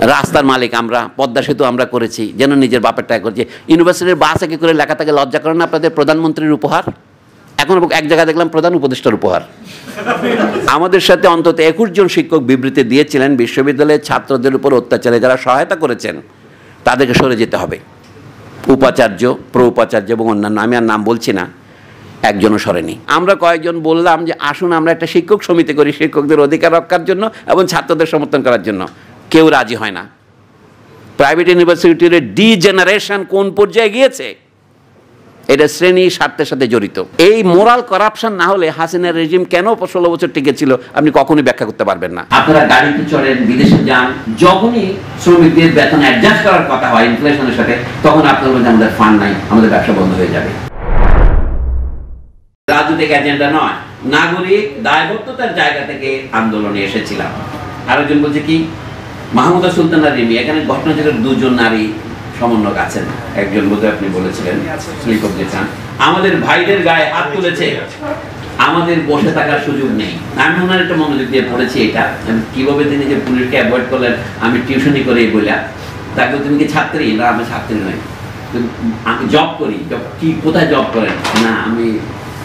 রাস্তার মালিক আমরা, পদ্মা সেতু আমরা করেছি যেন নিজের বাপের টাকা করেছি। ইউনিভার্সিটির বাস একে করে লেখা থাকে লজ্জা করেন না আপনাদের প্রধানমন্ত্রীর উপহার? এখন এক জায়গায় দেখলাম প্রধান উপদেষ্টার উপহার। আমাদের সাথে অন্তত 21 জন শিক্ষক বিবৃতি দিয়েছিলেন বিশ্ববিদ্যালয়ের ছাত্রদের উপর অত্যাচারে যারা সহায়তা করেছেন তাদেরকে সরে যেতে হবে। উপাচার্য, প্রো উপাচার্য এবং অন্যান্য, আমি আর নাম বলছি না, একজনও সরেনি। আমরা কয়েকজন বললাম যে আসুন আমরা একটা শিক্ষক সমিতি করি শিক্ষকদের অধিকার রক্ষার জন্য এবং ছাত্রদের সমর্থন করার জন্য। কেউ রাজি হয় না। প্রাইভেট ইউনিভার্সিটির ডিজেনারেশন কোন পর্যায়ে গিয়েছে, এটা শ্রেণী স্বার্থের সাথে জড়িত। এই মোরাল করাপশন না হলে হাসিনার রেজিম কেন 16 বছর টিকেছিল আপনি কখনোই ব্যাখ্যা করতে পারবেন না। আপনারা গাড়িতে চড়েন, বিদেশে যান, যখনই শ্রমিকদের বেতন অ্যাডজাস্ট করার কথা হয় ইনফ্লেশনের সাথে, তখন আপনার বলছেন আমাদের ফান্ড নাই, আমাদের ব্যবসা বন্ধ হয়ে যাবে। রাজনৈতিক এজেন্ডা নয়, নাগরিক দায়বদ্ধতার জায়গা থেকে আন্দোলনে এসেছিলাম। আরেকজন বলছে কি মাহমুদা সুলতানা রিমি, এখানে ঘটনাচক্রের 2 জন নারী সমন্বয়ক আছেন। একজন বোধহয় আপনি বলেছিলেন স্লিপ অফ দিয়েছেন, আমাদের ভাইদের গায়ে হাত তুলেছে, আমাদের বসে থাকার সুযোগ নেই। আমি ওনার একটা মনোযোগ দিয়ে পড়েছি এটা কিভাবে তিনি যে পুলিশকে অ্যাভয়েড করলেন। আমি টিউশনি করে বলে তাকে, তুমি কি ছাত্রী? না আমি ছাত্রী নই, আমি জব করি। কি কোথায় জব করেন? না আমি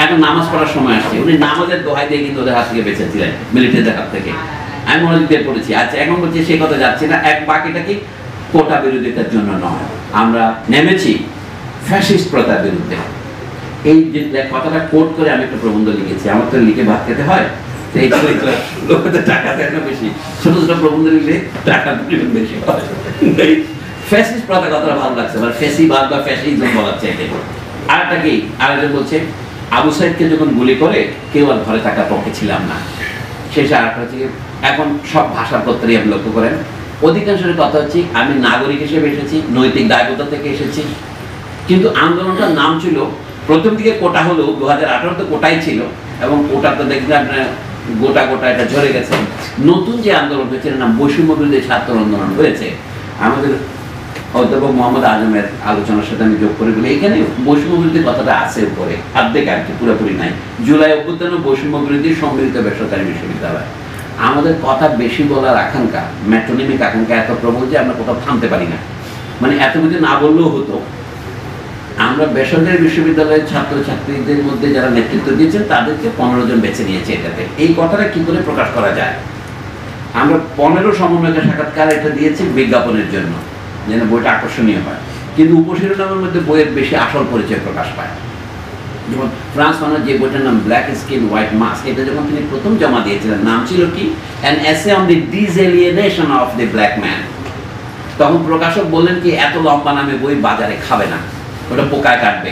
এখন নামাজ পড়ার সময় আসছে। উনি নামাজের দোহাই দিয়ে কিন্তু ওদের হাত থেকে বেঁচেছিলেন, মিলিটারিদের হাত থেকে। আমি মনোযোগ দিয়ে পড়েছি। আচ্ছা এখন বলছি সেই কথা যাচ্ছি না। বাকিটা কি কোটা বিরোধিতার জন্য নয়, আমরা নেমেছি ফ্যাসিস্ট প্রথার বিরুদ্ধে। এই যে কথাটা কোট করে আমি একটা প্রবন্ধ লিখেছি। আমার তো লিখে ভাত খেতে হয়, লোকেদের টাকা দেয় না বেশি, ছোট ছোট প্রবন্ধ লিখলে টাকা বেশি হয়। ফ্যাসিস্ট প্রথা কথাটা ভালো লাগছে, ফ্যাসিবাদ বা ফ্যাসিজম বলার চাইতে। আরেকটা কি, আরেকজন বলছে আবু সাইদকে যখন গুলি করে কেউ আর ঘরে থাকার পক্ষে ছিলাম না। শেষে আরেকটা হচ্ছে এখন সব ভাষাপত্রই আপনি লক্ষ্য করেন অধিকাংশের কথা হচ্ছে আমি নাগরিক হিসেবে এসেছি, নৈতিক দায়বদ্ধতা থেকে এসেছি। কিন্তু আন্দোলনটার নাম ছিল প্রথম দিকে কোটা হলেও 2018 তো কোটাই ছিল, এবং কোটা তো দেখলে আপনার গোটা গোটা এটা ঝরে গেছে। নতুন যে আন্দোলন হয়েছে নাম বৈষম্য বিরোধী ছাত্র আন্দোলন হয়েছে। আমাদের অধ্যাপক মোহাম্মদ আজমের আলোচনার সাথে আমি যোগ করে বলি এখানে বৈষম্য বিরোধী কথাটা আছে উপরে, অর্ধেক আর কি, পুরোপুরি নাই। জুলাই অভ্যুত্থান বৈষম্য বিরোধী সম্মিলিত বেসরকারি বিশ্ববিদ্যালয়। আমাদের কথা বেশি বলার আকাঙ্ক্ষা, ম্যাট্রোনিমিক আকাঙ্ক্ষা এত প্রবল যে আমরা কোথাও থামতে পারি না। মানে এত কিছু না বললেও হতো। আমরা বেসরকারি বিশ্ববিদ্যালয়ের ছাত্রছাত্রীদের মধ্যে যারা নেতৃত্ব দিয়েছেন তাদেরকে 15 জন বেছে নিয়েছে এটাতে। এই কথাটা কি করে প্রকাশ করা যায়? আমরা 15 সমন্বয়কের সাক্ষাৎকার এটা দিয়েছি বিজ্ঞাপনের জন্য, যেন বইটা আকর্ষণীয় হয়। কিন্তু উপশিরোনামের মধ্যে বইয়ের বেশি আসল পরিচয় প্রকাশ পায়। যেমন ফ্রান্স ফাননের যে বইটার নাম ব্ল্যাক স্কিন হোয়াইট মাস্ক, এটা যখন তিনি প্রথম জমা দিয়েছিলেন নাম ছিল কি an essay on the disalienation of the black man. তখন প্রকাশক বললেন কি এত লম্বা নামে বই বাজারে খাবে না, ওটা পোকায় কাটবে,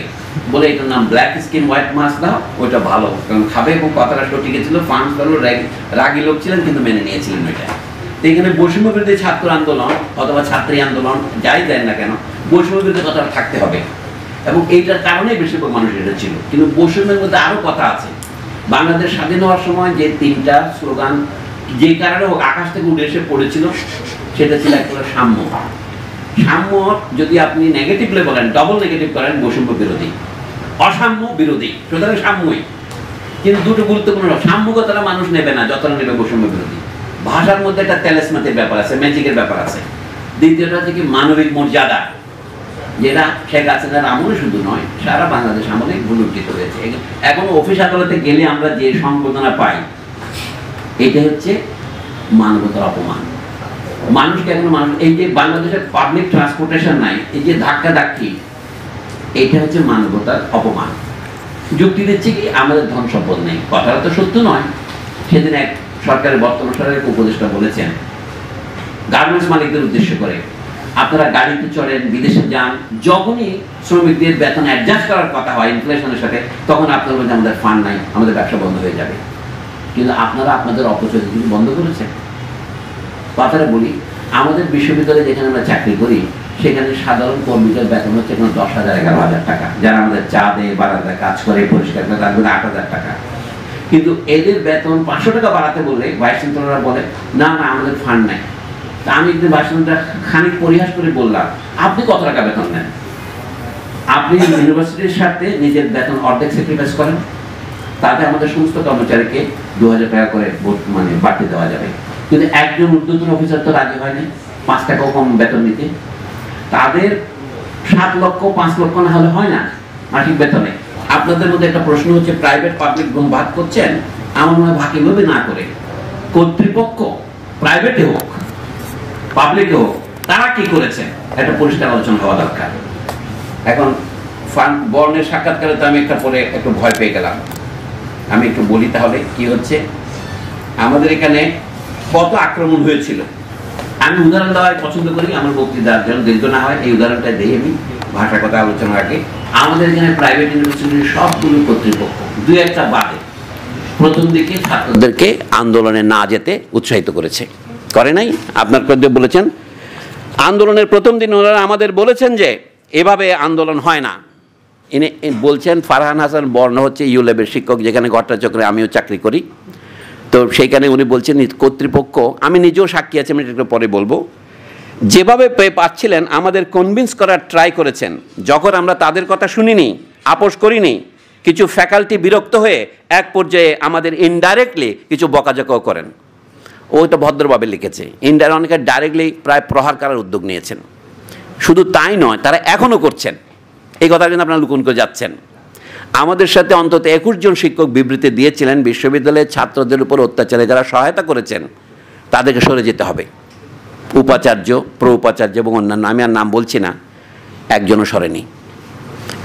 বলে এটার নাম ব্ল্যাক স্কিন হোয়াইট মাস্ক দাও, ওইটা ভালো, কারণ খাবে। এবং কথাটা সঠিক ছিল। ফ্রান্স ফানন রাগী লোক ছিলেন কিন্তু মেনে নিয়েছিলেন ওইটা। তো এখানে বৈষম্য বিরোধী ছাত্র আন্দোলন অথবা ছাত্রী আন্দোলন যাই দেন না কেন, বৈষম্য বিরোধী কথাটা থাকতে হবে। এবং এইটার কারণেই বেশিরভাগ মানুষ এটা ছিল। কিন্তু বৈষম্যের মধ্যে আরো কথা আছে। বাংলাদেশ স্বাধীন হওয়ার সময় যে 3টা স্লোগান যে কারণে হোক আকাশ থেকে উঠে এসে পড়েছিল, সেটা ছিল একটা সাম্য। সাম্য যদি আপনি নেগেটিভলি বলেন, ডবল নেগেটিভ করেন, বৈষম্য বিরোধী, অসাম্য বিরোধী, সুতরাং সাম্যই। কিন্তু দুটো গুরুত্বপূর্ণ, সাম্য কথাটা মানুষ নেবে না যতটা নেবে বৈষম্য বিরোধী। ভাষার মধ্যে একটা তেলেসমাতের ব্যাপার আছে, ম্যাজিকের ব্যাপার আছে। দ্বিতীয়টা হচ্ছে কি মানবিক মর্যাদা, যেটা শেখ হাসিনার আমলে শুধু নয় সারা বাংলাদেশ আমলে ভুলুণ্ঠিত হয়েছে। এখন অফিস আদালতে গেলে আমরা যে সংবর্ধনা পাই, এটা হচ্ছে মানবতার অপমান। মানুষকে এখন মানুষ, এই যে বাংলাদেশের পাবলিক ট্রান্সপোর্টেশন নাই, এই যে ধাক্কা ধাক্কি, এটা হচ্ছে মানবতার অপমান। যুক্তি দিচ্ছে কি আমাদের ধন সম্পদ নেই, কথাটা তো সত্য নয়। সেদিন এক সরকারের বর্তমান সরকারের উপদেষ্টা বলেছেন গার্মেন্টস মালিকদের উদ্দেশ্য করে, আপনারা গাড়িতে চড়েন, বিদেশে যান, যখনই শ্রমিকদের বেতন অ্যাডজাস্ট করার কথা হয় ইনফ্লেশনের সাথে, তখন আপনারা বলছেন আমাদের ফান্ড নাই, আমাদের ব্যবসা বন্ধ হয়ে যাবে। কিন্তু আপনারা আপনাদের অপচয় কিন্তু বন্ধ করেছেন। কথাটা বলি, আমাদের বিশ্ববিদ্যালয়ে যেখানে আমরা চাকরি করি সেখানে সাধারণ কর্মীদের বেতন হচ্ছে এখন 10,000 11,000 টাকা। যারা আমাদের চা দেয়, বারান্দায় কাজ করে, পরিষ্কার করে, তার 8,000 টাকা। কিন্তু এদের বেতন 500 টাকা বাড়াতে বললে ভাইস চ্যান্সেলররা বলে না না আমাদের ফান্ড নাই। তা আমি একদিন ভাইস চ্যান্সেলরটা খানিক পরিহাস করে বললাম, আপনি কত টাকা বেতন নেন? আপনি ইউনিভার্সিটির সাথে নিজের বেতন অর্ধেক স্যাক্রিফাইস করেন, তাতে আমাদের সমস্ত কর্মচারীকে 2,000 টাকা করে মানে বাড়তে দেওয়া যাবে। কিন্তু একজন ঊর্ধ্বতন অফিসার তো রাজি হয়নি। 5 টাকাও কম বেতন দিতে, তাদের 7 লক্ষ 5 লক্ষ না হলে হয় না মাসিক বেতনে। আপনাদের মধ্যে একটা প্রশ্ন হচ্ছে প্রাইভেট পাবলিক ভাগ করছেন, আমার মনে হয় ভাগ এভাবে না করে কর্তৃপক্ষ প্রাইভেটে হোক পাবলিকে হোক তারা কি করেছে একটা পরিষ্কার আলোচনা হওয়া দরকার। এখন বর্ণের সাক্ষাৎকারে তো আমি একটা পরে একটু ভয় পেয়ে গেলাম, আমি একটু বলি তাহলে কি হচ্ছে। আমাদের এখানে কত আক্রমণ হয়েছিল, আমি উদাহরণ দেওয়ার পছন্দ করি আমার বক্তৃতার জন্য দীর্ঘ না হয়, এই উদাহরণটা দিই আমি ভাষার কথা আলোচনার আগে। আমাদের এখানে প্রাইভেট ইউনিভার্সিটির সবগুলো কর্তৃপক্ষ 2-1টা বাদে প্রথম দিকে ছাত্রদেরকে আন্দোলনে না যেতে উৎসাহিত করেছে, করে নাই? আপনার বলেছেন আন্দোলনের প্রথম দিন ওনারা আমাদের বলেছেন যে এভাবে আন্দোলন হয় না। ইনি বলছেন ফারহান হাসান বর্ণ হচ্ছে ইউলেবের শিক্ষক, যেখানে ঘটনাচক্রে আমিও চাকরি করি, তো সেইখানে উনি বলছেন কর্তৃপক্ষ, আমি নিজেও সাক্ষী আছি, আমি একটু পরে বলবো, যেভাবে পাচ্ছিলেন আমাদের কনভিন্স করার ট্রাই করেছেন। যখন আমরা তাদের কথা শুনিনি, আপোষ করিনি, কিছু ফ্যাকাল্টি বিরক্ত হয়ে এক পর্যায়ে আমাদের ইনডাইরেক্টলি কিছু বকাঝকাও করেন। ওইটা ভদ্রভাবে লিখেছে, ইনডাইরেক্ট অনেকে ডাইরেক্টলি প্রায় প্রহার করার উদ্যোগ নিয়েছেন। শুধু তাই নয়, তারা এখনও করছেন, এই কথা কিন্তু আপনারা লুকুন করে যাচ্ছেন। আমাদের সাথে অন্তত 21 জন শিক্ষক বিবৃতি দিয়েছিলেন বিশ্ববিদ্যালয়ের ছাত্রদের উপর অত্যাচারে যারা সহায়তা করেছেন তাদেরকে সরে যেতে হবে। উপাচার্য, প্রোপাচার্য এবং অন্যান্য, আমি আর নাম বলছি না, একজনও সরেনি।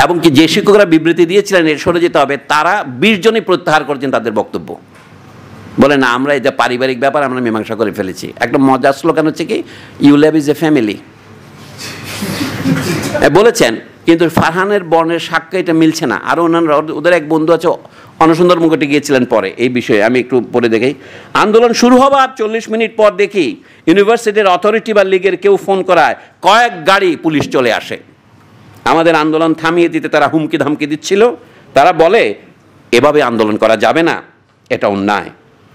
এবং কি যে শিক্ষকরা বিবৃতি দিয়েছিলেন এর সরে যেতে হবে, তারা 20 জনই প্রত্যাহার করেছেন তাদের বক্তব্য, বলে না আমরা এটা পারিবারিক ব্যাপার, আমরা মীমাংসা করে ফেলেছি। একটা মজার স্লোগান হচ্ছে কি, you love is a family বলেছেন, কিন্তু ফারহানের বর্ণের সাক্ষ্য এটা মিলছে না। আরও অন্যান্য, ওদের এক বন্ধু আছে অনসুন্দর মুখটে গিয়েছিলেন পরে এই বিষয়ে, আমি একটু পরে দেখি। আন্দোলন শুরু হবার 40 মিনিট পর দেখি ইউনিভার্সিটির অথরিটি বা লিগের কেউ ফোন করায় কয়েক গাড়ি পুলিশ চলে আসে। আমাদের আন্দোলন থামিয়ে দিতে তারা হুমকি ধামকি দিচ্ছিল। তারা বলে এভাবে আন্দোলন করা যাবে না, এটা অন্যায়,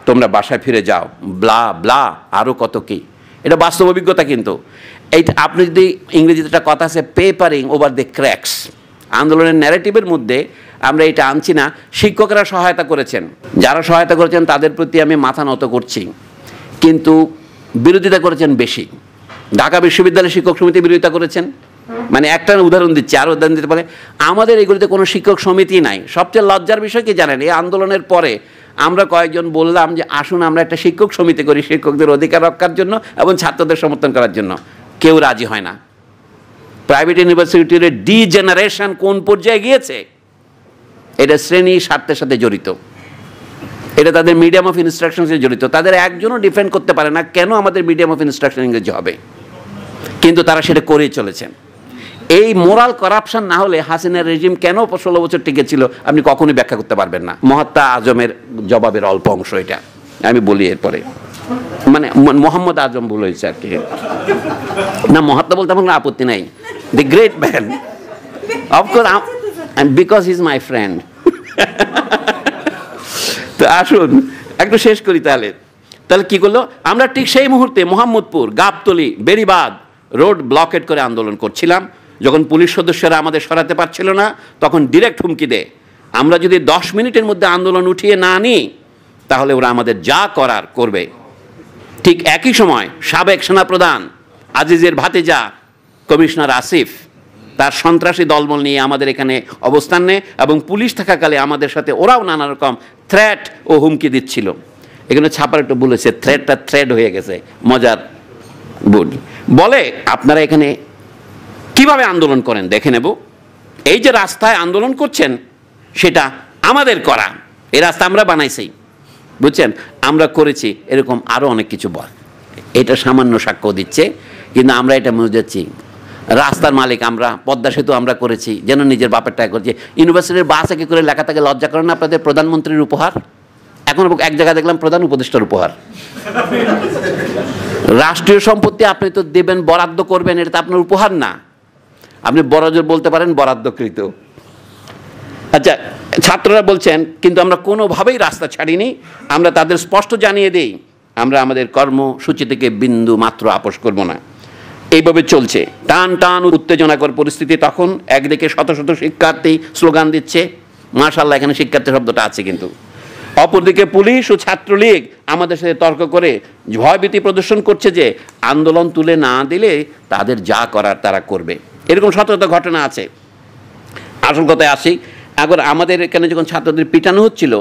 তোমরা বাসায় ফিরে যাও, ব্লা ব্লা আরও কত কি। এটা বাস্তব অভিজ্ঞতা। কিন্তু এইটা আপনি যদি ইংরেজিতে একটা কথা আছে, পেপারিং ওভার দ্য ক্র্যাকস, আন্দোলনের ন্যারেটিভের মধ্যে আমরা এটা আনছি না। শিক্ষকরা সহায়তা করেছেন, যারা সহায়তা করেছেন তাদের প্রতি আমি মাথা নত করছি, কিন্তু বিরোধিতা করেছেন বেশি। ঢাকা বিশ্ববিদ্যালয়ের শিক্ষক সমিতি বিরোধিতা করেছেন, মানে একটা উদাহরণ দিচ্ছি, আরও উদাহরণ দিতে পারে। আমাদের এগুলিতে কোনো শিক্ষক সমিতি নাই। সবচেয়ে লজ্জার বিষয় কি জানেন, এই আন্দোলনের পরে আমরা কয়েকজন বললাম যে আসুন আমরা একটা শিক্ষক সমিতি করি শিক্ষকদের অধিকার রক্ষার জন্য এবং ছাত্রদের সমর্থন করার জন্য। কেউ রাজি হয় না। প্রাইভেট ইউনিভার্সিটির ডিজেনারেশন কোন পর্যায়ে গিয়েছে, এটা শ্রেণী স্বার্থের সাথে জড়িত, এটা তাদের মিডিয়াম অফ ইনস্ট্রাকশন সাথে জড়িত। তাদের একজনও ডিফেন্ড করতে পারে না কেন আমাদের মিডিয়াম অফ ইনস্ট্রাকশন ইংরেজি হবে, কিন্তু তারা সেটা করেই চলেছেন। এই মোরাল করাপশন না হলে হাসিনার রেজিম কেন 16 বছর টিকেছিল আপনি কখনোই ব্যাখ্যা করতে পারবেন না। মহাত্মা আজমের জবাবের অল্প অংশ এটা আমি বলি, এরপরে মানে মোহাম্মদ আজম ভুল হয়েছে আর কি, না মহাত্মা বলতে আমার আপত্তি নাই, দি great man of course, because he is my friend. তো আসুন একটু শেষ করি তাহলে। তাহলে কি করলো, আমরা ঠিক সেই মুহূর্তে মোহাম্মদপুর, গাবতলী, বেরিবাদ রোড ব্লকেট করে আন্দোলন করছিলাম। যখন পুলিশ সদস্যরা আমাদের সরাতে পারছিল না তখন ডিরেক্ট হুমকি দেয়, আমরা যদি 10 মিনিটের মধ্যে আন্দোলন উঠিয়ে না নিই তাহলে ওরা আমাদের যা করার করবে। ঠিক একই সময় সাবেক সেনাপ্রধান আজিজের ভাতিজা কমিশনার আসিফ তার সন্ত্রাসী দলবল নিয়ে আমাদের এখানে অবস্থান নেয় এবং পুলিশ থাকাকালে আমাদের সাথে ওরাও নানা রকম থ্রেট ও হুমকি দিচ্ছিল। এখানে ছাপার একটু বলেছে, থ্রেটটা থ্রেড হয়ে গেছে, মজার বলে আপনারা এখানে কিভাবে আন্দোলন করেন দেখে নেব। এই যে রাস্তায় আন্দোলন করছেন সেটা আমাদের করা, এই রাস্তা আমরা বানাইছি, বুঝছেন, আমরা করেছি, এরকম আরও অনেক কিছু বল। এটা সামান্য সাক্ষ্য দিচ্ছে, কিন্তু আমরা এটা মনে যাচ্ছি রাস্তার মালিক আমরা, পদ্মা সেতু আমরা করেছি যেন নিজের বাপের টাকা করছি। ইউনিভার্সিটির বাস একে করে লেখা থাকে লজ্জা করেন না আপনাদের, প্রধানমন্ত্রীর উপহার। এখন এক জায়গায় দেখলাম প্রধান উপদেষ্টার উপহার। রাষ্ট্রীয় সম্পত্তি আপনি তো দেবেন, বরাদ্দ করবেন, এটা তো আপনার উপহার না, আপনি বড়জোর বলতে পারেন বরাদ্দকৃত। আচ্ছা, ছাত্ররা বলছেন কিন্তু আমরা কোনোভাবেই রাস্তা ছাড়িনি, আমরা তাদের স্পষ্ট জানিয়ে দিই আমরা আমাদের কর্মসূচি থেকে বিন্দু মাত্র আপোষ করব না। এইভাবে চলছে টান টান উত্তেজনাকর পরিস্থিতি। তখন একদিকে শত শত শিক্ষার্থী স্লোগান দিচ্ছে, মাশাআল্লাহ এখানে শিক্ষার্থী শব্দটা আছে, কিন্তু অপরদিকে পুলিশ ও ছাত্রলীগ আমাদের সাথে তর্ক করে ভয়ভীতি প্রদর্শন করছে যে আন্দোলন তুলে না দিলে তাদের যা করার তারা করবে। এরকম শত শত ঘটনা আছে। আসল কথায় আসি, এখন আমাদের এখানে যখন ছাত্রদের পিটানো হচ্ছিল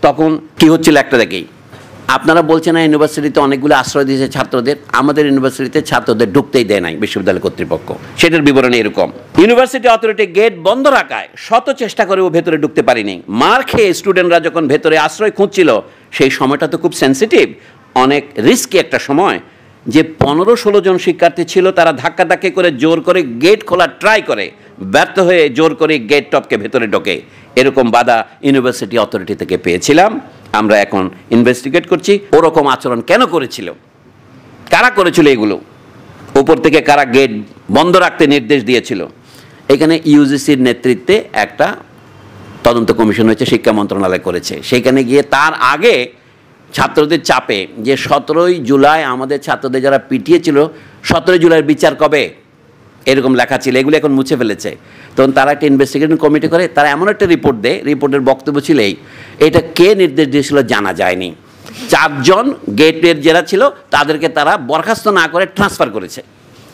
তখন কি হচ্ছিল একটা দেখেই। আপনারা বলছেন না ইউনিভার্সিটিতে অনেকগুলো আশ্রয় দিয়েছে ছাত্রদের, আমাদের ইউনিভার্সিটিতে ছাত্রদের ঢুকতেই দেয় নাই বিশ্ববিদ্যালয় কর্তৃপক্ষ। সেটার বিবরণ এরকম, ইউনিভার্সিটি অথরিটি গেট বন্ধ রাখায় শত চেষ্টা করেও ভেতরে ঢুকতে পারিনি। মার খেয়ে স্টুডেন্টরা যখন ভেতরে আশ্রয় খুঁজছিল, সেই সময়টা তো খুব সেন্সিটিভ, অনেক রিস্কি একটা সময়, যে 15-16 জন শিক্ষার্থী ছিল তারা ধাক্কাধাক্কি করে জোর করে গেট খোলার ট্রাই করে, ব্যর্থ হয়ে জোর করে গেট টপকে ভেতরে ঢোকে। এরকম বাধা ইউনিভার্সিটি অথরিটি থেকে পেয়েছিলাম। আমরা এখন ইনভেস্টিগেট করছি ওরকম আচরণ কেন করেছিল, কারা করেছিল, এগুলো উপর থেকে কারা গেট বন্ধ রাখতে নির্দেশ দিয়েছিল। এখানে ইউজিসির নেতৃত্বে একটা তদন্ত কমিশন হয়েছে, শিক্ষা মন্ত্রণালয় করেছে। সেখানে গিয়ে তার আগে ছাত্রদের চাপে যে 17ই জুলাই আমাদের ছাত্রদের যারা পিটিয়েছিল, 17 জুলাইয়ের বিচার কবে, এরকম লেখা ছিল, এগুলো এখন মুছে ফেলেছে। তখন তারা একটা ইনভেস্টিগেশন কমিটি করে, তারা এমন একটা রিপোর্ট দেয়, রিপোর্টের বক্তব্য ছিল এই, এটা কে নির্দেশ দিয়েছিল জানা যায়নি। 4 জন গেটের যারা ছিল তাদেরকে তারা বরখাস্ত না করে ট্রান্সফার করেছে,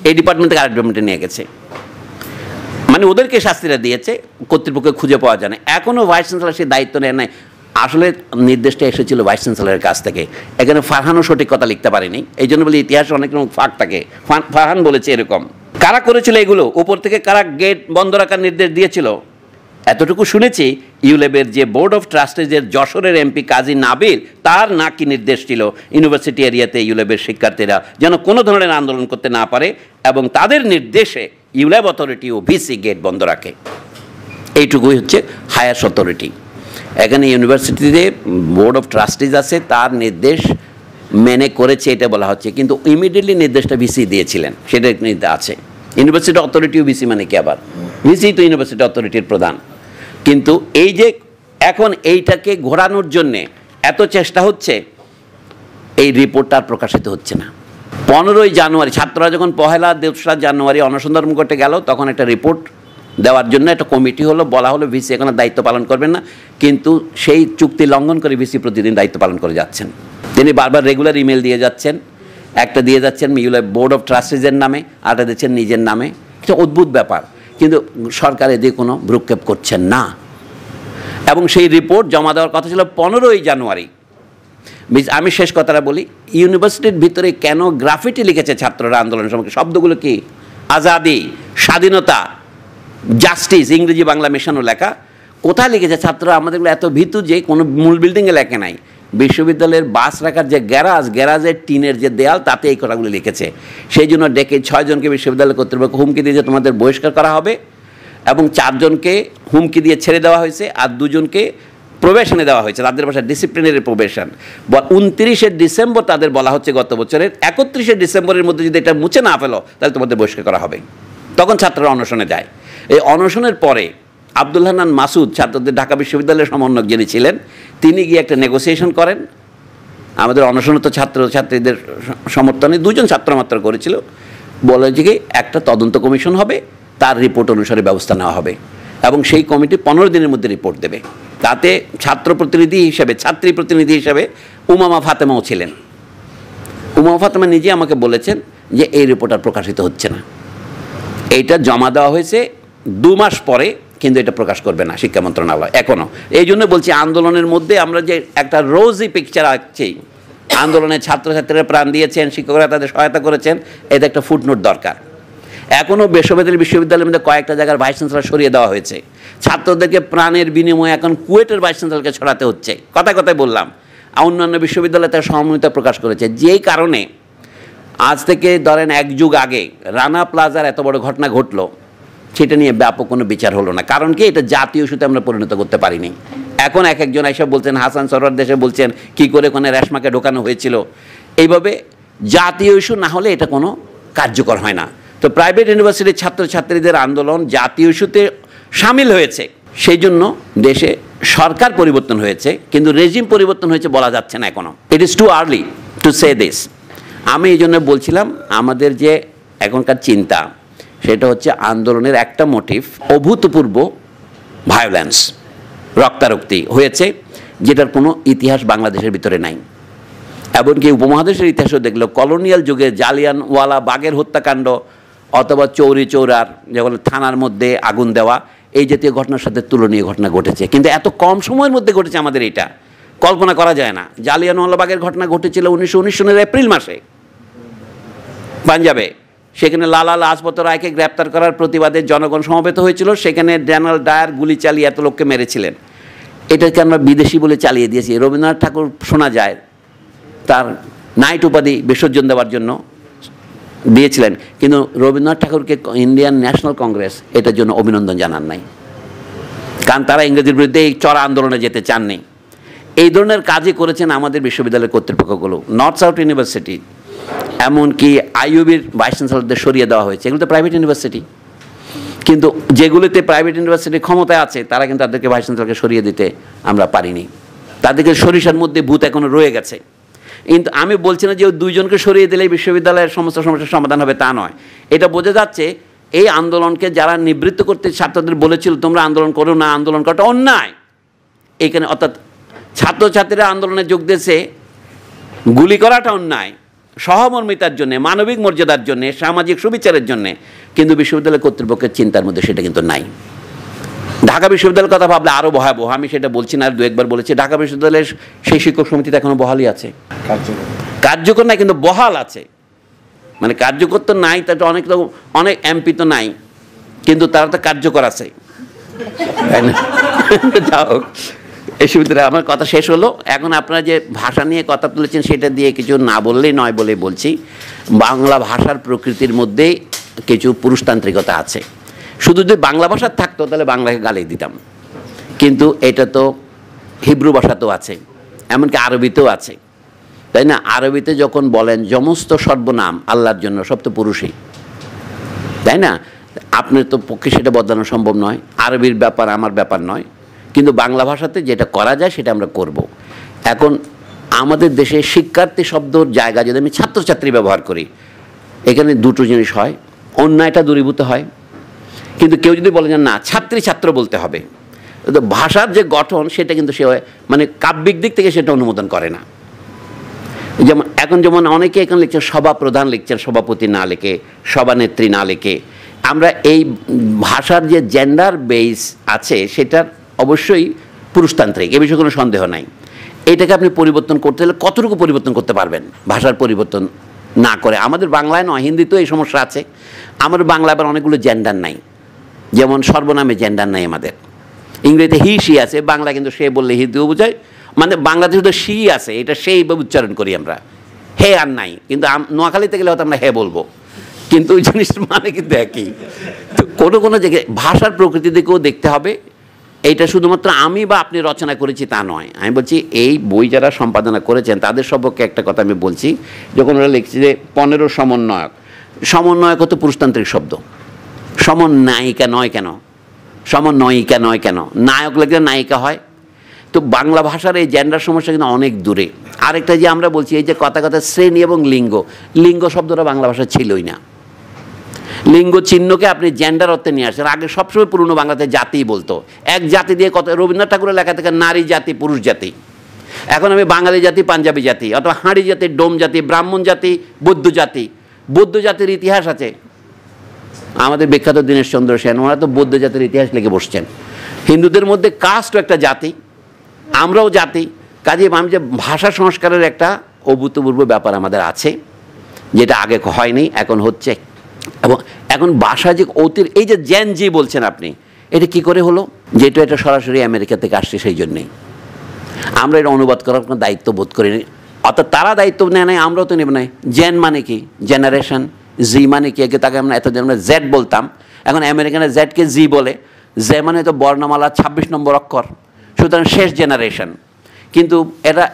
এই ডিপার্টমেন্ট থেকে আরেক ডিপার্টমেন্টে নিয়ে গেছে, মানে ওদেরকে শাস্তিটা দিয়েছে, কর্তৃপক্ষ খুঁজে পাওয়া যায় না। এখনও ভাইস চ্যান্সেলর সেই দায়িত্ব নেয় নাই। আসলে নির্দেশটা এসেছিল ভাইস চ্যান্সেলরের কাছ থেকে। এখানে ফারহানও সঠিক কথা লিখতে পারেনি, এই জন্য বলি ইতিহাসে অনেক রকম ফাঁক থাকে। ফারহান বলেছে এরকম। কারা করেছিল এগুলো, উপর থেকে কারা গেট বন্ধ রাখার নির্দেশ দিয়েছিল, এতটুকু শুনেছি ইউলেবের যে বোর্ড অফ ট্রাস্টিজের যশোরের এমপি কাজী নাবিল, তার নাকি নির্দেশ ছিল ইউনিভার্সিটি এরিয়াতে ইউলেবের শিক্ষার্থীরা যেন কোনো ধরনের আন্দোলন করতে না পারে, এবং তাদের নির্দেশে ইউলেব অথরিটি ও ভিসি গেট বন্ধ রাখে। এইটুকুই হচ্ছে হায়ার অথরিটি। এখানে ইউনিভার্সিটিতে বোর্ড অফ ট্রাস্টিজ আছে, তার নির্দেশ মেনে করেছে এটা বলা হচ্ছে, কিন্তু ইমিডিয়েটলি নির্দেশটা ভিসি দিয়েছিলেন, সেটা আছে। ইউনিভার্সিটি অথরিটিও ভিসি মানে কি, আবার ভিসি তো ইউনিভার্সিটি অথরিটির প্রধান। কিন্তু এই যে এখন এইটাকে ঘোরানোর জন্যে এত চেষ্টা হচ্ছে, এই রিপোর্টটা আর প্রকাশিত হচ্ছে না। 15ই জানুয়ারি ছাত্ররা যখন 1লা জানুয়ারি অনশন করতে গেল, তখন একটা রিপোর্ট দেওয়ার জন্য একটা কমিটি হলো, বলা হলো ভিসি এখন দায়িত্ব পালন করবেন না, কিন্তু সেই চুক্তি লঙ্ঘন করে ভিসি প্রতিদিন দায়িত্ব পালন করে যাচ্ছেন। তিনি বারবার রেগুলার ইমেল দিয়ে যাচ্ছেন, একটা দিয়ে যাচ্ছেন বোর্ড অফ ট্রাস্টিজের নামে, আরেকটা দিচ্ছেন নিজের নামে। এটা অদ্ভুত ব্যাপার, কিন্তু সরকার এদিকে কোনো ভ্রুক্ষেপ করছেন না। এবং সেই রিপোর্ট জমা দেওয়ার কথা ছিল 15ই জানুয়ারি। আমি শেষ কথাটা বলি, ইউনিভার্সিটির ভিতরে কেন গ্রাফিটি লিখেছে ছাত্ররা আন্দোলনের সময়, শব্দগুলো কি, আজাদি, স্বাধীনতা, জাস্টিস, ইংরেজি বাংলা মেশানো লেখা। কোথায় লিখেছে ছাত্ররা? আমাদেরগুলো এত ভীতু যে কোনো মূল বিল্ডিংয়ে লেখে নাই, বিশ্ববিদ্যালয়ের বাস রাখার যে গ্যারাজের টিনের যে দেয়াল, তাতে এই কথাগুলো লিখেছে। সেই জন্য ডেকে 6 জনকে বিশ্ববিদ্যালয় কর্তৃপক্ষ হুমকি দিয়েছে তোমাদের বহিষ্কার করা হবে, এবং 4 জনকে হুমকি দিয়ে ছেড়ে দেওয়া হয়েছে, আর 2 জনকে প্রবেশনে দেওয়া হয়েছে, তাদের ভাষায় ডিসিপ্লিনারি প্রবেশন। 29শে ডিসেম্বর তাদের বলা হচ্ছে গত বছরের 31শে ডিসেম্বরের মধ্যে যদি এটা মুছে না ফেলো তাহলে তোমাদের বহিষ্কার করা হবে। তখন ছাত্ররা অনশনে যায়। এই অনশনের পরে আব্দুল হান্নান মাসুদ, ছাত্রদের ঢাকা বিশ্ববিদ্যালয়ের সমন্বয়ক যিনি ছিলেন, তিনি গিয়ে একটা নেগোসিয়েশন করেন। আমাদের অনশনত ছাত্রছাত্রীদের সমর্থনে 2 জন ছাত্র মাত্র করেছিল, বলে যে একটা তদন্ত কমিশন হবে, তার রিপোর্ট অনুসারে ব্যবস্থা নেওয়া হবে, এবং সেই কমিটি 15 দিনের মধ্যে রিপোর্ট দেবে। তাতে ছাত্র প্রতিনিধি হিসেবে, ছাত্রী প্রতিনিধি হিসেবে উমামা ফাতেমাও ছিলেন। উমামা ফাতেমা নিজে আমাকে বলেছেন যে এই রিপোর্ট আর প্রকাশিত হচ্ছে না, এইটা জমা দেওয়া হয়েছে 2 মাস পরে, কিন্তু এটা প্রকাশ করবে না শিক্ষা মন্ত্রণালয় এখনও। এই জন্য বলছি, আন্দোলনের মধ্যে আমরা যে একটা রোজি পিকচার আঁকছি, আন্দোলনে ছাত্রছাত্রীরা প্রাণ দিয়েছেন, শিক্ষকরা তাদের সহায়তা করেছেন, এটা একটা ফুটনোট দরকার। এখনও বেসরকারি বিশ্ববিদ্যালয়ের মধ্যে কয়েকটা জায়গার ভাইস চ্যান্সেলর সরিয়ে দেওয়া হয়েছে। ছাত্রদেরকে প্রাণের বিনিময়ে এখন কুয়েটের ভাইস চ্যান্সেলরকে ছড়াতে হচ্ছে, কথায় কথায় বললাম। অন্যান্য বিশ্ববিদ্যালয়ে তার সহমর্মিতা প্রকাশ করেছে, যেই কারণে আজ থেকে ধরেন 1 যুগ আগে রানা প্লাজার এত বড় ঘটনা ঘটলো, সেটা নিয়ে ব্যাপক কোনো বিচার হলো না। কারণ কি, এটা জাতীয় ইস্যুতে আমরা পরিণত করতে পারিনি। এখন একজন এসব বলছেন, হাসান সরোয়ার দেশে বলছেন কী করে ওখানে রেশমাকে ঢোকানো হয়েছিল। এইভাবে জাতীয় ইস্যু না হলে এটা কোনো কার্যকর হয় না। তো প্রাইভেট ইউনিভার্সিটির ছাত্রছাত্রীদের আন্দোলন জাতীয় ইস্যুতে সামিল হয়েছে, সেই জন্য দেশে সরকার পরিবর্তন হয়েছে, কিন্তু রেজিম পরিবর্তন হয়েছে বলা যাচ্ছে না এখনও। It is too early to say this. আমি এই জন্য বলছিলাম, আমাদের যে এখনকার চিন্তা, সেটা হচ্ছে আন্দোলনের একটা মোটিভ অভূতপূর্ব ভায়োলেন্স, রক্তারক্তি হয়েছে। যেটার কোনো ইতিহাস বাংলাদেশের ভিতরে নাই। এমনকি উপমহাদেশের ইতিহাসও দেখলো কলোনিয়াল যুগে জালিয়ানওয়ালা বাগের হত্যাকাণ্ড অথবা চৌরি চৌরার যেমন থানার মধ্যে আগুন দেওয়া, এই জাতীয় ঘটনার সাথে তুলনীয় ঘটনা ঘটেছে, কিন্তু এত কম সময়ের মধ্যে ঘটেছে আমাদের এটা কল্পনা করা যায় না। জালিয়ানওয়ালা বাগের ঘটনা ঘটেছিল 1919 সনের এপ্রিল মাসে পাঞ্জাবে। সেখানে লালা লাজপত রায়কে গ্রেপ্তার করার প্রতিবাদে জনগণ সমবেত হয়েছিল, সেখানে জেনারেল ডায়ার গুলি চালিয়ে এত লোককে মেরেছিলেন। এটাকে আমরা বিদেশি বলে চালিয়ে দিয়েছি। রবীন্দ্রনাথ ঠাকুর শোনা যায় তার নাইট উপাধি বিসর্জন দেওয়ার জন্য দিয়েছিলেন, কিন্তু রবীন্দ্রনাথ ঠাকুরকে ইন্ডিয়ান ন্যাশনাল কংগ্রেস এটার জন্য অভিনন্দন জানান নাই, কারণ তারা ইংরেজির বিরুদ্ধে এই চড়া আন্দোলনে যেতে চাননি। এই ধরনের কাজই করেছেন আমাদের বিশ্ববিদ্যালয়ের কর্তৃপক্ষগুলো। নর্থ সাউথ ইউনিভার্সিটি এমনকি আইইউবির ভাইস চ্যান্সেলরদের সরিয়ে দেওয়া হয়েছে, এগুলো তো প্রাইভেট ইউনিভার্সিটি, কিন্তু যেগুলোতে প্রাইভেট ইউনিভার্সিটির ক্ষমতায় আছে তারা কিন্তু তাদেরকে ভাইস চ্যান্সেলরকে সরিয়ে দিতে আমরা পারিনি। তাদেরকে সরিষার মধ্যে ভূত এখনো রয়ে গেছে। কিন্তু আমি বলছি না যে ওই দুইজনকে সরিয়ে দিলেই বিশ্ববিদ্যালয়ের সমস্ত সমস্যার সমাধান হবে, তা নয়। এটা বোঝা যাচ্ছে এই আন্দোলনকে যারা নিবৃত্ত করতে ছাত্রদের বলেছিল তোমরা আন্দোলন করো না, আন্দোলন করাটা অন্যায়, এখানে অর্থাৎ ছাত্রছাত্রীরা আন্দোলনে যোগ দিয়েছে, গুলি করাটা অন্যায় সহমর্মিতার জন্যে, মানবিক মর্যাদার জন্যে, সামাজিক সুবিচারের জন্যে, কিন্তু বিশ্ববিদ্যালয় কর্তৃপক্ষের চিন্তার মধ্যে সেটা কিন্তু নাই। ঢাকা বিশ্ববিদ্যালয়ের কথা ভাবলে আরও ভয়াবহ, আমি সেটা বলছি না, আর দু একবার বলেছি। ঢাকা বিশ্ববিদ্যালয়ের সেই শিক্ষক সমিতিতে এখনও বহালই আছে, কার্যকর নাই কিন্তু বহাল আছে। মানে কার্যকর তো নাই, তাতে অনেক এমপি তো নাই, কিন্তু তারা তো কার্যকর আছে, তাই না? যা হোক, এই সুবিধা আমার কথা শেষ হলো। এখন আপনারা যে ভাষা নিয়ে কথা তুলেছেন সেটা দিয়ে কিছু না বললেই নয় বলে বলছি। বাংলা ভাষার প্রকৃতির মধ্যেই কিছু পুরুষতান্ত্রিকতা আছে। শুধু যদি বাংলা ভাষা থাকতো তাহলে বাংলাকে গালি দিতাম, কিন্তু এটা তো হিব্রু ভাষাতেও আছে, এমনকি আরবিতেও আছে, তাই না? আরবিতে যখন বলেন সমস্ত সর্বনাম আল্লাহর জন্য, সব তো পুরুষই, তাই না? আপনার তো পক্ষে সেটা বদলানো সম্ভব নয়, আরবির ব্যাপার আমার ব্যাপার নয়, কিন্তু বাংলা ভাষাতে যেটা করা যায় সেটা আমরা করব। এখন আমাদের দেশে শিক্ষার্থী শব্দর জায়গা যদি আমি ছাত্রছাত্রী ব্যবহার করি, এখানে দুটো জিনিস হয়, অন্যায়টা দূরীভূত হয়, কিন্তু কেউ যদি বলে যে না ছাত্রী ছাত্র বলতে হবে, তো ভাষার যে গঠন সেটা কিন্তু সে মানে কাব্যিক দিক থেকে সেটা অনুমোদন করে না। যেমন অনেকে এখানে লিখছেন সভাপ্রধান লিখছেন, সভাপতি না লিখে, সভানেত্রী না লিখে। আমরা এই ভাষার যে জেন্ডার বেস আছে সেটার অবশ্যই পুরুষতান্ত্রিক, এ বিষয়ে কোনো সন্দেহ নাই। এটাকে আপনি পরিবর্তন করতে হলে কতটুকু পরিবর্তন করতে পারবেন ভাষার পরিবর্তন না করে? আমাদের বাংলায় নয়, হিন্দিতেও এই সমস্যা আছে। আমাদের বাংলায় আবার অনেকগুলো জেন্ডার নাই, যেমন সর্বনামে জেন্ডার নাই আমাদের। ইংরেজিতে হি সি আছে, বাংলা কিন্তু সে বললে হিন্দিও বোঝায়, মানে বাংলাদেশে তো সি আছে, এটা সেইভাবে উচ্চারণ করি আমরা, হে আর নাই। কিন্তু নোয়াখালীতে গেলে হয়তো আমরা হে বলবো, কিন্তু ওই জিনিসটার মানে কিন্তু একই। তো কোনো কোনো জায়গায় ভাষার প্রকৃতি দিকেও দেখতে হবে। এইটা শুধুমাত্র আমি বা আপনি রচনা করেছি তা নয়। আমি বলছি এই বই যারা সম্পাদনা করেছেন তাদের সম্পর্কে একটা কথা আমি বলছি। যখন ওরা লিখছে যে 15 সমন্বয়ক, সমন্বয়ক হতো পুরুষতান্ত্রিক শব্দ, সমন্বয়িকা নয় কেন, সমন্বয়িকা নয় কেন, নায়ক লাগলে নায়িকা হয়। তো বাংলা ভাষার এই জেন্ডার সমস্যা কিন্তু অনেক দূরে। আরেকটা যে আমরা বলছি এই যে কথা কথা শ্রেণী এবং লিঙ্গ, লিঙ্গ শব্দটা বাংলা ভাষা ছিলই না। লিঙ্গ চিহ্নকে আপনি জেন্ডার অর্থে নিয়ে আসছেন। আগে সবসময় পুরনো বাংলাতে জাতি বলতো, এক জাতি দিয়ে কত, রবীন্দ্রনাথ ঠাকুরের লেখা থেকে নারী জাতি পুরুষ জাতি। এখন আমি বাঙালি জাতি, পাঞ্জাবি জাতি, অথবা হাঁড়ি জাতি, ডোম জাতি, ব্রাহ্মণ জাতি, বৌদ্ধ জাতি। বৌদ্ধ জাতির ইতিহাস আছে, আমাদের বিখ্যাত দীনেশচন্দ্র সেন, ওরা তো বৌদ্ধ জাতির ইতিহাস লিখে বসছেন। হিন্দুদের মধ্যে কাস্টও একটা জাতি, আমরাও জাতি। কাজে আমি যে ভাষা সংস্কারের একটা অভূতপূর্ব ব্যাপার আমাদের আছে, যেটা আগে হয়নি, এখন হচ্ছে। এবং এখন ভাষা যে এই যে জেন জি বলছেন আপনি, এটা কি করে হলো? যেটা এটা সরাসরি আমেরিকা থেকে আসছে, সেই জন্যেই আমরা এটা অনুবাদ করার কোনো দায়িত্ব বোধ করিনি। অর্থাৎ তারা দায়িত্ব নেয় নাই, আমরাও তো নেব নাই। জেন মানে কি, জেনারেশন। জি মানে কি, আগে তাকে আমরা এতদিন আমরা জেড বলতাম, এখন আমেরিকানের জেডকে জি বলে। জে মানে তো বর্ণমালা 26 নম্বর অক্ষর, সুতরাং শেষ জেনারেশন। কিন্তু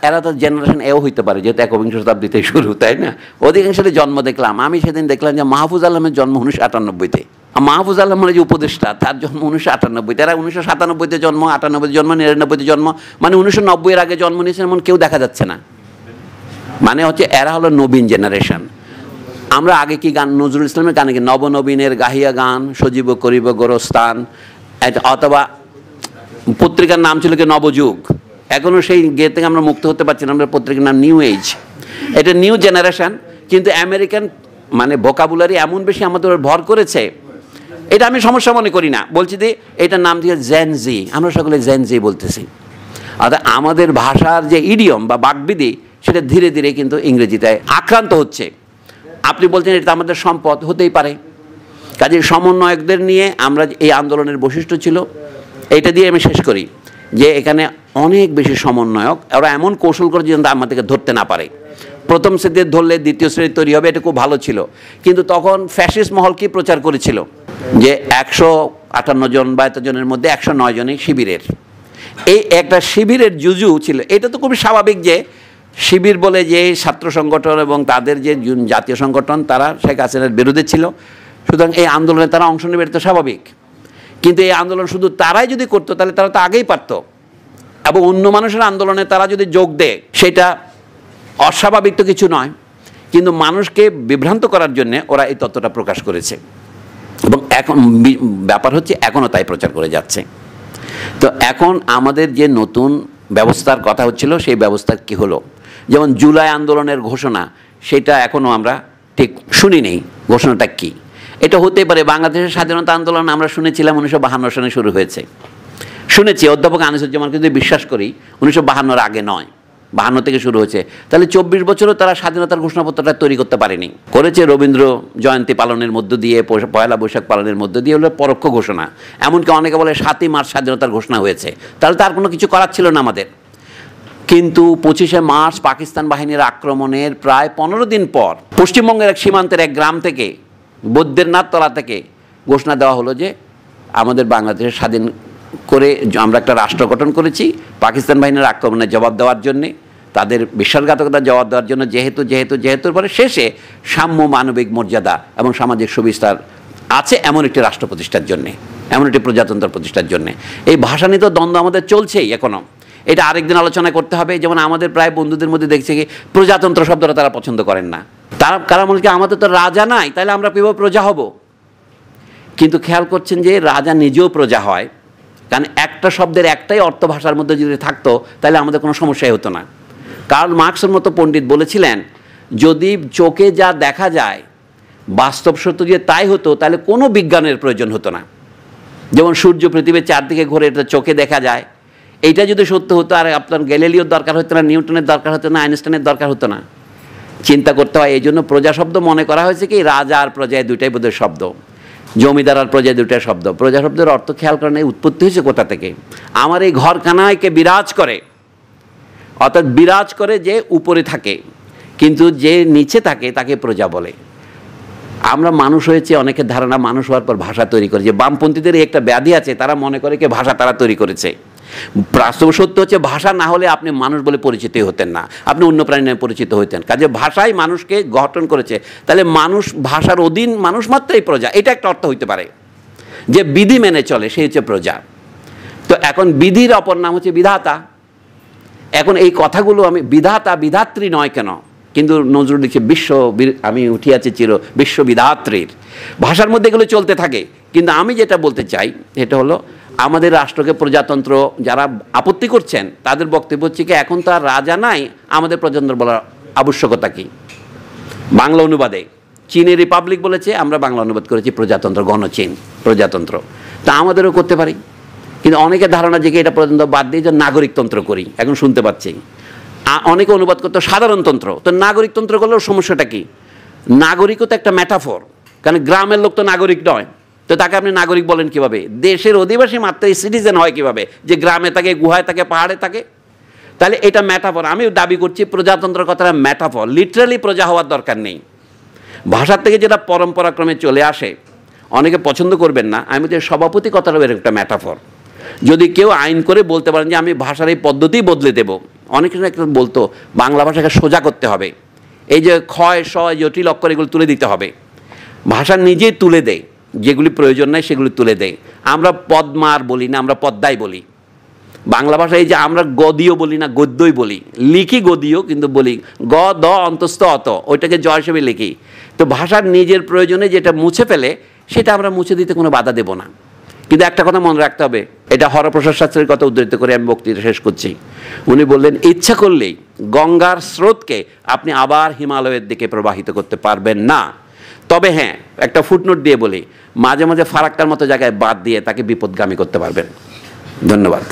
এরা তো জেনারেশন এও হইতে পারে, যেহেতু 21 শতাব্দীতে শুরু, তাই না? অধিকাংশের জন্ম দেখলাম, আমি সেদিন দেখলাম যে মাহফুজ আলমের জন্ম 1998-তে। মাহফুজ আলম মানে যে উপদেষ্টা, তার জন্ম 1998-তে। এরা 1997-তে জন্ম, 98-তে জন্ম, 99-তে জন্ম, মানে 1990-এর আগে জন্ম নিয়েছেন এমন কেউ দেখা যাচ্ছে না। মানে হচ্ছে এরা হলো নবীন জেনারেশন। আমরা আগে কি গান, নজরুল ইসলামের গানে কি নবনবীনের গাহিয়া গান সজীব করিব গোরস্থান, অথবা পত্রিকার নাম ছিল কি নবযুগ, এখনও সেই গে থেকে আমরা মুক্ত হতে পারছি না। আমরা পত্রিকার নাম নিউ এজ, এটা নিউ জেনারেশন, কিন্তু আমেরিকান মানে ভোকাবুলারি এমন বেশি আমাদের ভর করেছে, এটা আমি সমস্যা মনে করি না। বলছি যে এটার নাম দিয়ে জেনজি, আমরা সকলে জেনজি বলতেছি। অর্থাৎ আমাদের ভাষার যে ইডিয়ম বা বাকবিধি সেটা ধীরে ধীরে কিন্তু ইংরেজিতে আক্রান্ত হচ্ছে। আপনি বলছেন এটা আমাদের সম্পদ, হতেই পারে। কাজে সমন্বয়কদের নিয়ে আমরা এই আন্দোলনের বৈশিষ্ট্য ছিল, এইটা দিয়ে আমি শেষ করি যে এখানে অনেক বেশি সমন্বয়ক, ওরা এমন কৌশল করে যেন আমাদেরকে ধরতে না পারে। প্রথম শ্রেণীতে ধরলে দ্বিতীয় শ্রেণী তৈরি হবে, এটা খুব ভালো ছিল। কিন্তু তখন ফ্যাসিস্ট মহল কি প্রচার করেছিল যে 158 জন বা এত জনের মধ্যে 109 জনই শিবিরের। এই একটা শিবিরের জুজু ছিল। এটা তো খুবই স্বাভাবিক যে শিবির বলে যে ছাত্র সংগঠন এবং তাদের যে জাতীয় সংগঠন তারা শেখ হাসিনার বিরুদ্ধে ছিল, সুতরাং এই আন্দোলনে তারা অংশ নেবে, এটা তো স্বাভাবিক। কিন্তু এই আন্দোলন শুধু তারাই যদি করতো তাহলে তারা তো আগেই পারত, এবং অন্য মানুষের আন্দোলনে তারা যদি যোগ দেয় সেটা অস্বাভাবিক তো কিছু নয়। কিন্তু মানুষকে বিভ্রান্ত করার জন্য ওরা এই তত্ত্বটা প্রকাশ করেছে, এবং এখন ব্যাপার হচ্ছে এখনও তাই প্রচার করে যাচ্ছে। তো এখন আমাদের যে নতুন ব্যবস্থার কথা হচ্ছিল সেই ব্যবস্থা কি হলো, যেমন জুলাই আন্দোলনের ঘোষণা, সেটা এখনও আমরা ঠিক শুনি নেই ঘোষণাটা কি। এটা হতে পারে বাংলাদেশের স্বাধীনতা আন্দোলন আমরা শুনেছিলাম 1952 সনে শুরু হয়েছে, শুনেছি অধ্যাপক আনিসুজ্জামান, কিন্তু বিশ্বাস করি 1952 আগে নয়, 52 থেকে শুরু হয়েছে। তাহলে 24 বছরও তারা স্বাধীনতার ঘোষণাপত্রটা তৈরি করতে পারেনি। করেছে রবীন্দ্র জয়ন্তী পালনের মধ্য দিয়ে, পয়লা বৈশাখ পালনের মধ্য দিয়ে, হলো পরোক্ষ ঘোষণা। এমনকি অনেকে বলে 7ই মার্চ স্বাধীনতার ঘোষণা হয়েছে, তাহলে তার কোনো কিছু করার ছিল না আমাদের। কিন্তু 25শে মার্চ পাকিস্তান বাহিনীর আক্রমণের প্রায় 15 দিন পর পশ্চিমবঙ্গের এক সীমান্তের এক গ্রাম থেকে, বৈদ্যনাথ তলা থেকে ঘোষণা দেওয়া হলো যে আমাদের বাংলাদেশের স্বাধীন করে আমরা একটা রাষ্ট্র গঠন করেছি পাকিস্তান বাহিনীর আক্রমণের জবাব দেওয়ার জন্যে, তাদের বিশ্বাসঘাতকতার জবাব দেওয়ার জন্য। যেহেতু পরে শেষে সাম্য, মানবিক মর্যাদা এবং সামাজিক সুবিস্তার আছে এমন একটি রাষ্ট্র প্রতিষ্ঠার জন্যে, এমন একটি প্রজাতন্ত্র প্রতিষ্ঠার জন্যে। এই ভাষা নিয়ে তো দ্বন্দ্ব আমাদের চলছেই এখনও, এটা আরেকদিন আলোচনা করতে হবে। যেমন আমাদের প্রায় বন্ধুদের মধ্যে দেখছে কি প্রজাতন্ত্র শব্দটা তারা পছন্দ করেন না। তারা কারা মনে কি আমাদের তো রাজা নাই, তাহলে আমরা কীভাবে প্রজা হব? কিন্তু খেয়াল করছেন যে রাজা নিজেও প্রজা হয়, কারণ একটা শব্দের একটাই অর্থ ভাষার মধ্যে যদি থাকতো তাহলে আমাদের কোনো সমস্যাই হতো না। কার্ল মার্কসের মতো পণ্ডিত বলেছিলেন, যদি চোখে যা দেখা যায় বাস্তব সত্য যে তাই হতো তাহলে কোনো বিজ্ঞানের প্রয়োজন হতো না। যেমন সূর্য পৃথিবীর চারদিকে ঘুরে, এটা চোখে দেখা যায়, এইটা যদি সত্য হতো আর আপনার গ্যালিলিওর দরকার হতো না, নিউটনের দরকার হতো না, আইনস্টাইনের দরকার হতো না। চিন্তা করতে হয়। এই জন্য প্রজা শব্দ মনে করা হয়েছে কি রাজা আর প্রজায় দুইটাই বোধহয় শব্দ, জমিদার আর প্রজায় দুইটাই শব্দ। প্রজা শব্দের অর্থ খেয়াল করেন এই উৎপত্তি হয়েছে কোথা থেকে। আমার এই ঘরখানায়কে বিরাজ করে, অর্থাৎ বিরাজ করে যে উপরে থাকে, কিন্তু যে নিচে থাকে তাকে প্রজা বলে। আমরা মানুষ হয়েছে, অনেকের ধারণা মানুষ হওয়ার পর ভাষা তৈরি করে। যে বামপন্থীদের একটা ব্যাধি আছে, তারা মনে করে কি ভাষা তারা তৈরি করেছে। বাস্তব সত্য হচ্ছে ভাষা না হলে আপনি মানুষ বলে পরিচিতই হতেন না, আপনি অন্য প্রাণী নামে পরিচিত হইতেন। কাজে ভাষাই মানুষকে গঠন করেছে, তাহলে মানুষ ভাষার অধীন, মানুষ মাত্রই প্রজা, এটা একটা অর্থ হইতে পারে। যে বিধি মেনে চলে সেই হচ্ছে প্রজা। তো এখন বিধির অপর নাম হচ্ছে বিধাতা। এখন এই কথাগুলো আমি বিধাতা বিধাত্রী নয় কেন, কিন্তু নজরুল লিখছে আমি উঠিয়াছি চির বিশ্ববিধাত্রীর। ভাষার মধ্যে এগুলো চলতে থাকে। কিন্তু আমি যেটা বলতে চাই এটা হলো আমাদের রাষ্ট্রকে প্রজাতন্ত্র যারা আপত্তি করছেন তাদের বক্তব্য হচ্ছে কি এখন তো আর রাজা নাই, আমাদের প্রজাতন্ত্র বলার আবশ্যকতা কি? বাংলা অনুবাদে চীনের রিপাবলিক বলেছে, আমরা বাংলা অনুবাদ করেছি প্রজাতন্ত্র, গণচীন প্রজাতন্ত্র। তা আমাদেরও করতে পারি। কিন্তু অনেকের ধারণা যে এটা প্রজাতন্ত্র বাদ দিয়ে যে নাগরিকতন্ত্র করি, এখন শুনতে পাচ্ছি অনেকে অনুবাদ করতো সাধারণতন্ত্র। তো নাগরিকতন্ত্র করলেও সমস্যাটা কি? নাগরিকও তো একটা ম্যাটাফর, কারণ গ্রামের লোক তো নাগরিক নয়, তো তাকে আপনি নাগরিক বলেন কিভাবে? দেশের অধিবাসী মাত্রই সিটিজেন হয় কিভাবে? যে গ্রামে থাকে, গুহায় থাকে, পাহাড়ে থাকে। তাহলে এটা ম্যাটাফর। আমি দাবি করছি প্রজাতন্ত্র কথাটা ম্যাটাফর, লিটারালি প্রজা হওয়ার দরকার নেই। ভাষার থেকে যেটা পরম্পরাক্রমে চলে আসে, অনেকে পছন্দ করবেন না, আমি যে সভাপতি কথাটা একটা ম্যাটাফর। যদি কেউ আইন করে বলতে পারেন যে আমি ভাষার এই পদ্ধতি বদলে দেব, অনেকে বলতো বাংলা ভাষাকে সোজা করতে হবে, এই যে ক্ষয় শ জটিল অক্ষর এগুলো তুলে দিতে হবে। ভাষা নিজেই তুলে দেয়, যেগুলি প্রয়োজন নাই সেগুলি তুলে দেয়। আমরা পদ্মার বলি না, আমরা পদ্মাই বলি। বাংলা ভাষায় এই যে আমরা গদীয় বলি না, গদ্যই বলি। লিখি গদীয়, কিন্তু বলি গ দ অন্তস্থ অত, ওইটাকে জ হিসেবে লিখি। তো ভাষার নিজের প্রয়োজনে যেটা মুছে ফেলে সেটা আমরা মুছে দিতে কোনো বাধা দেব না। কিন্তু একটা কথা মনে রাখতে হবে, এটা হরপ্রসাদ শাস্ত্রীর কথা উদ্ধৃত করে আমি বক্তৃতা শেষ করছি। উনি বললেন, ইচ্ছা করলেই গঙ্গার স্রোতকে আপনি আবার হিমালয়ের দিকে প্রবাহিত করতে পারবেন না। তবে হ্যাঁ, একটা ফুটনোট দিয়ে বলি, মাঝে মাঝে ফারাক্কার মতো জায়গায় বাদ দিয়ে তাকে বিপদগামী করতে পারবেন। ধন্যবাদ।